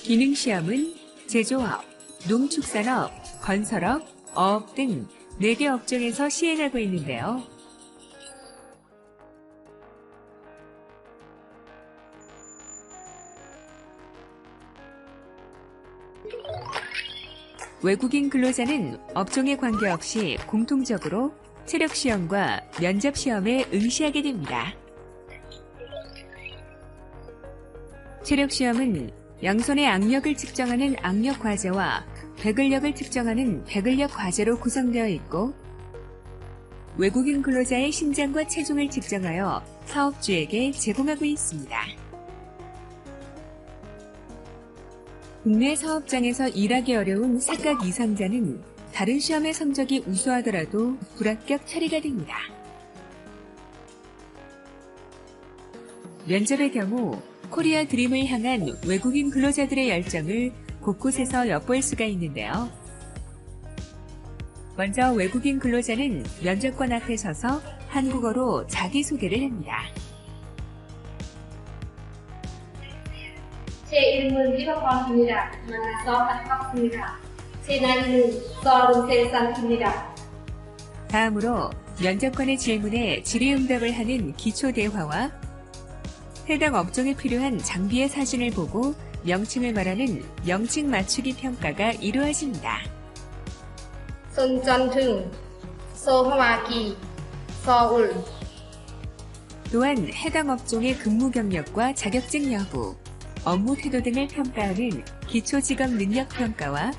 기능시험은 제조업, 농축산업, 건설업, 어업 등 4개 업종에서 시행하고 있는데요. 외국인 근로자는 업종에 관계없이 공통적으로 체력시험과 면접시험에 응시하게 됩니다. 체력시험은 양손의 악력을 측정하는 악력 과제와 배근력을 측정하는 배근력 과제로 구성되어 있고, 외국인 근로자의 신장과 체중을 측정하여 사업주에게 제공하고 있습니다. 국내 사업장에서 일하기 어려운 사각 이상자는 다른 시험의 성적이 우수하더라도 불합격 처리가 됩니다. 면접의 경우 코리아 드림을 향한 외국인 근로자들의 열정을 곳곳에서 엿볼 수가 있는데요. 먼저 외국인 근로자는 면접관 앞에 서서 한국어로 자기소개를 합니다. 제 이름은 리바건입니다. 만나서 반갑습니다. 제 나이는 33살입니다. 다음으로 면접관의 질문에 질의응답을 하는 기초대화와 해당 업종에 필요한 장비의 사진을 보고 명칭을 말하는 명칭 맞추기 평가가 이루어집니다. 손전등, 소화기, 서울. 또한 해당 업종의 근무 경력과 자격증 여부, 업무 태도 등을 평가하는 기초직업 능력 평가와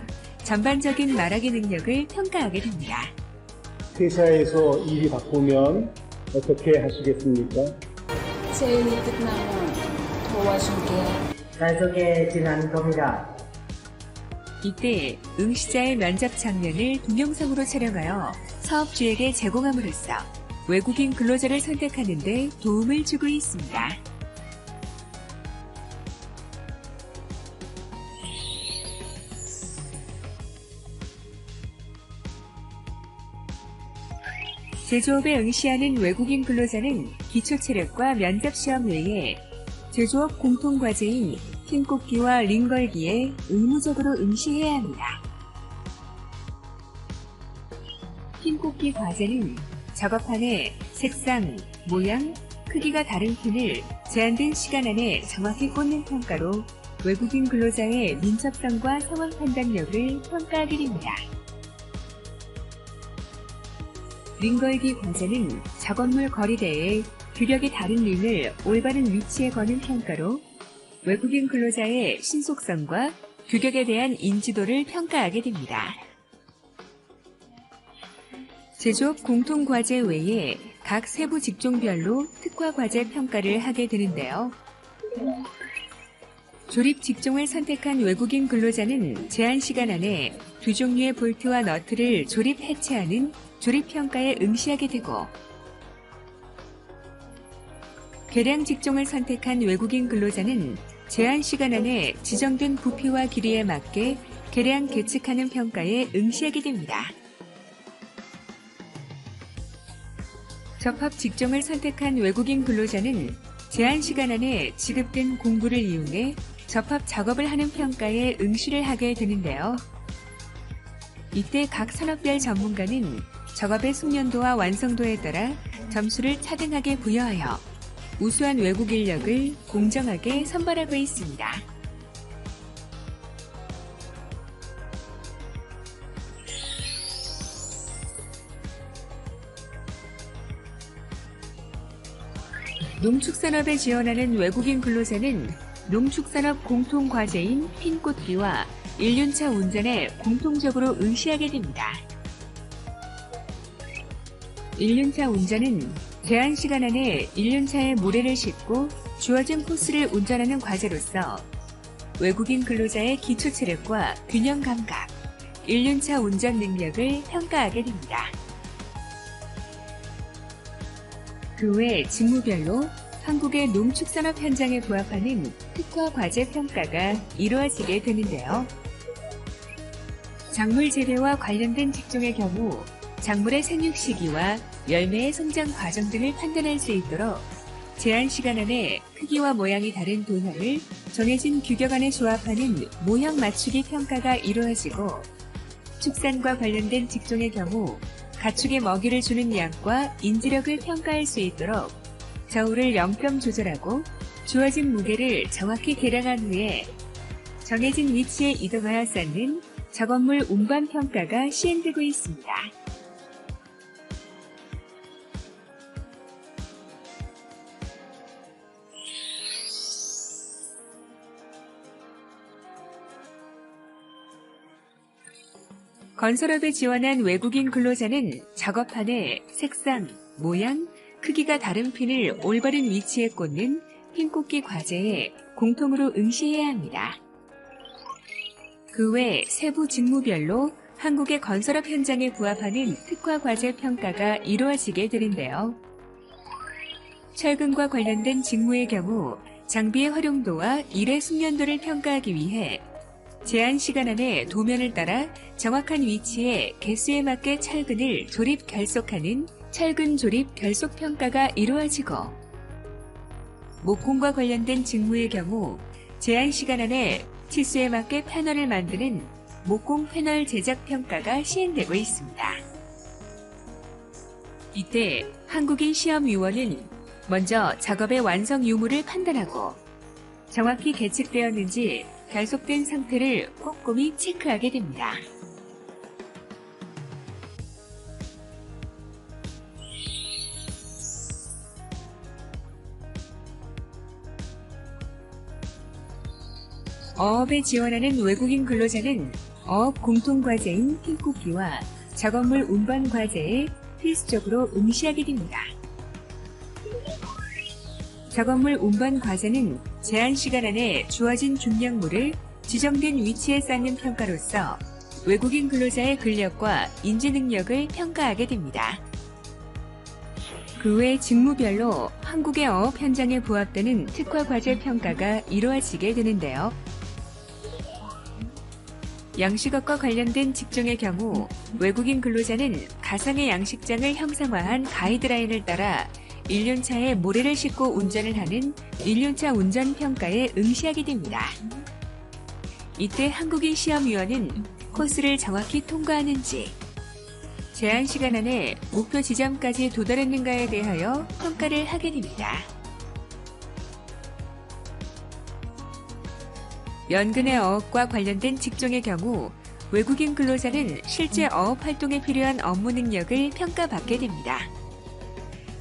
전반적인 말하기 능력을 평가하게 됩니다. 회사에서 일이 바쁘면 어떻게 하시겠습니까? 제 일이 끝나면 도와줄게요. 단속에 겁니다. 이때 응시자의 면접 장면을 동영상으로 촬영하여 사업주에게 제공함으로써 외국인 근로자를 선택하는 데 도움을 주고 있습니다. 제조업에 응시하는 외국인 근로자는 기초체력과 면접시험 외에 제조업 공통과제인 핀꽂기와 링걸기에 의무적으로 응시해야 합니다. 핀꽂기 과제는 작업판에 색상, 모양, 크기가 다른 핀을 제한된 시간 안에 정확히 꽂는 평가로 외국인 근로자의 민첩성과 상황 판단력을 평가하게 됩니다. 링걸기 과제는 작업물 거리대에 규력이 다른 링을 올바른 위치에 거는 평가로 외국인 근로자의 신속성과 규격에 대한 인지도를 평가하게 됩니다. 제조업 공통과제 외에 각 세부 직종별로 특화과제 평가를 하게 되는데요. 조립 직종을 선택한 외국인 근로자는 제한 시간 안에 2종류의 볼트와 너트를 조립 해체하는 조립평가에 응시하게 되고, 계량 직종을 선택한 외국인 근로자는 제한 시간 안에 지정된 부피와 길이에 맞게 계량 계측하는 평가에 응시하게 됩니다. 접합 직종을 선택한 외국인 근로자는 제한 시간 안에 지급된 공부를 이용해 접합 작업을 하는 평가에 응시를 하게 되는데요. 이때 각 산업별 전문가는 작업의 숙련도와 완성도에 따라 점수를 차등하게 부여하여 우수한 외국 인력을 공정하게 선발하고 있습니다. 농축산업에 지원하는 외국인 근로자는 농축산업 공통과제인 핀꽂기와 1년차 운전에 공통적으로 응시하게 됩니다. 1년차 운전은 제한 시간 안에 1년차에 모래를 싣고 주어진 코스를 운전하는 과제로서 외국인 근로자의 기초 체력과 균형 감각, 1년차 운전 능력을 평가하게 됩니다. 그 외 직무별로 한국의 농축산업 현장에 부합하는 특화 과제 평가가 이루어지게 되는데요. 작물 재배와 관련된 직종의 경우 작물의 생육 시기와 열매의 성장 과정 등을 판단할 수 있도록 제한 시간 안에 크기와 모양이 다른 도형을 정해진 규격 안에 조합하는 모형 맞추기 평가가 이루어지고 축산과 관련된 직종의 경우 가축의 먹이를 주는 양과 인지력을 평가할 수 있도록 저울을 0점 조절하고 주어진 무게를 정확히 계량한 후에 정해진 위치에 이동하여 쌓는 작업물 운반 평가가 시행되고 있습니다. 건설업에 지원한 외국인 근로자는 작업판에 색상, 모양, 크기가 다른 핀을 올바른 위치에 꽂는 핀 꽂기 과제에 공통으로 응시해야 합니다. 그 외 세부 직무별로 한국의 건설업 현장에 부합하는 특화 과제 평가가 이루어지게 되는데요. 철근과 관련된 직무의 경우 장비의 활용도와 일의 숙련도를 평가하기 위해 제한 시간 안에 도면을 따라 정확한 위치에 개수에 맞게 철근을 조립 결속하는 철근 조립 결속 평가가 이루어지고 목공과 관련된 직무의 경우 제한 시간 안에 치수에 맞게 패널을 만드는 목공 패널 제작 평가가 시행되고 있습니다. 이때 한국인 시험위원은 먼저 작업의 완성 유무를 판단하고 정확히 계측되었는지 결속된 상태를 꼼꼼히 체크하게 됩니다. 어업에 지원하는 외국인 근로자는 어업 공통과제인 핀 꽂기와 작업물 운반 과제에 필수적으로 응시하게 됩니다. 작업물 운반 과제는 제한 시간 안에 주어진 중량물을 지정된 위치에 쌓는 평가로서 외국인 근로자의 근력과 인지 능력을 평가하게 됩니다. 그 외 직무별로 한국의 어업 현장에 부합되는 특화 과제 평가가 이루어지게 되는데요. 양식업과 관련된 직종의 경우 외국인 근로자는 가상의 양식장을 형상화한 가이드라인을 따라 1륜차에 모래를 싣고 운전을 하는 1륜차 운전평가에 응시하게 됩니다. 이때 한국인 시험위원은 코스를 정확히 통과하는지, 제한 시간 안에 목표 지점까지 도달했는가에 대하여 평가를 하게 됩니다. 연근의 어업과 관련된 직종의 경우 외국인 근로자는 실제 어업 활동에 필요한 업무 능력을 평가받게 됩니다.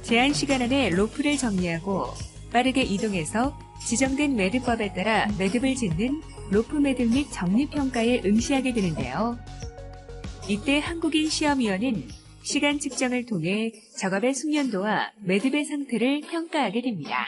제한 시간 안에 로프를 정리하고 빠르게 이동해서 지정된 매듭법에 따라 매듭을 짓는 로프 매듭 및 정리 평가에 응시하게 되는데요. 이때 한국인 시험위원은 시간 측정을 통해 작업의 숙련도와 매듭의 상태를 평가하게 됩니다.